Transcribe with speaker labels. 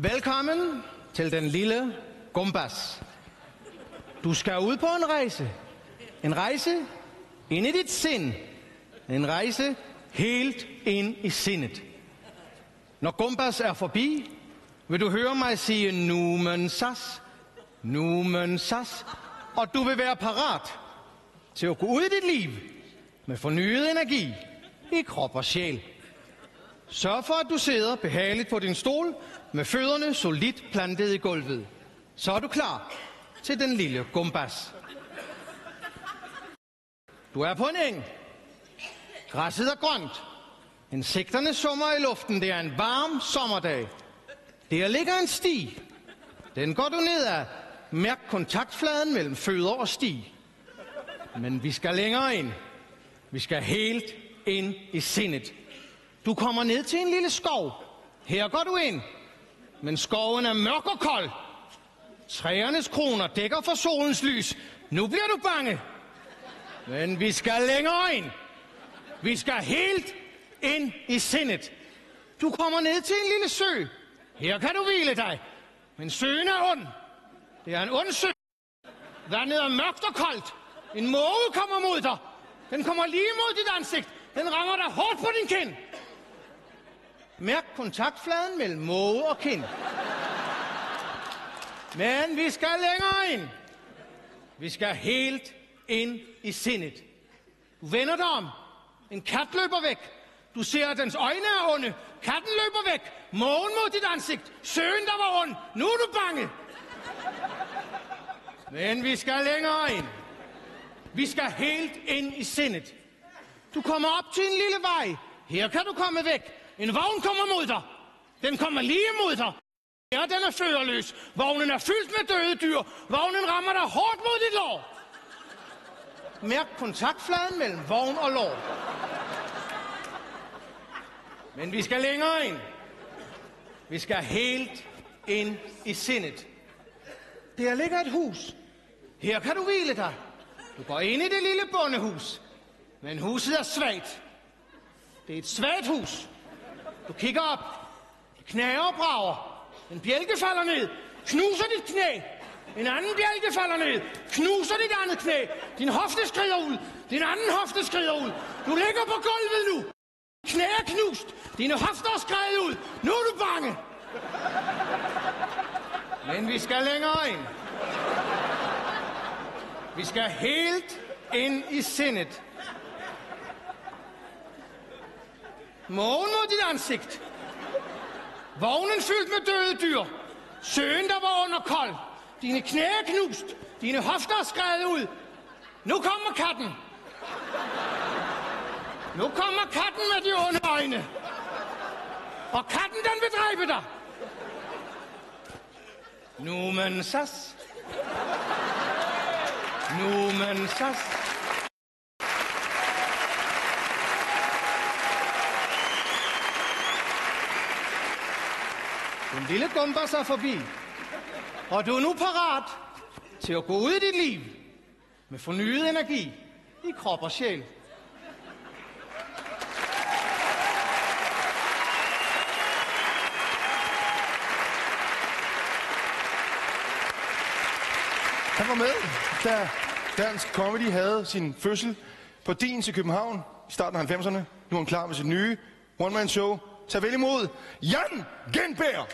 Speaker 1: Velkommen til den lille Gumbas. Du skal ud på en rejse. En rejse ind i dit sind. En rejse helt ind i sindet. Når Gumbas er forbi, vil du høre mig sige numen sas, og du vil være parat til at gå ud i dit liv med fornyet energi i krop og sjæl. Sørg for, at du sidder behageligt på din stol med fødderne solidt plantet i gulvet. Så er du klar til den lille Gumbas. Du er på en eng. Græsset er grønt. Insekterne summer i luften. Det er en varm sommerdag. Der ligger en sti. Den går du ned ad. Mærk kontaktfladen mellem fødder og sti. Men vi skal længere ind. Vi skal helt ind i sindet. Du kommer ned til en lille skov. Her går du ind. Men skoven er mørk og kold. Træernes kroner dækker for solens lys. Nu bliver du bange. Men vi skal længere ind. Vi skal helt ind i sindet. Du kommer ned til en lille sø. Her kan du hvile dig. Men søen er ond. Det er en ond sø. Vandet er mørkt og koldt. En måge kommer mod dig. Den kommer lige mod dit ansigt. Den rammer dig hårdt på din kind. Mærk kontaktfladen mellem måge og kind. Men vi skal længere ind. Vi skal helt ind i sindet. Du vender dig om. En kat løber væk. Du ser, at dens øjne er onde. Katten løber væk. Mågen mod dit ansigt. Søen, der var ond. Nu er du bange. Men vi skal længere ind. Vi skal helt ind i sindet. Du kommer op til en lille vej. Her kan du komme væk. En vogn kommer mod dig. Den kommer lige mod dig. Ja, den er førerløs. Vognen er fyldt med døde dyr. Vognen rammer dig hårdt mod dit lår. Mærk kontaktfladen mellem vogn og lår. Men vi skal længere ind. Vi skal helt ind i sindet. Der ligger et hus. Her kan du hvile dig. Du går ind i det lille bondehus. Men huset er svagt. Det er et svagt hus. Du kigger op. Det knager og brager. En bjælke falder ned. Knuser dit knæ. En anden bjælke falder ned. Knuser dit andet knæ. Din hofte skrider ud. Din anden hofte skrider ud. Du ligger på gulvet nu. Knæ er knust. Dine hofter er skredet ud. Nu er du bange. Men vi skal længere ind. Vi skal helt ind i sindet. Mågen mod dit ansigt. Vognen fyldt med døde dyr. Søen, der var under kold. Dine knæ er knust. Dine hofter er skredet ud. Nu kommer katten. Nu kommer katten med de onde øjne. Og katten, den vil dræbe dig. Numen sas. Numen sas. Den lille Gumbas er forbi. Og du er nu parat til at gå ud i dit liv med fornyet energi i krop og sjæl.
Speaker 2: Han var med, da dansk comedy havde sin fødsel på Dins i København i starten af 90'erne. Nu er han klar med sit nye one-man-show. Tag vel imod Jan Gintberg.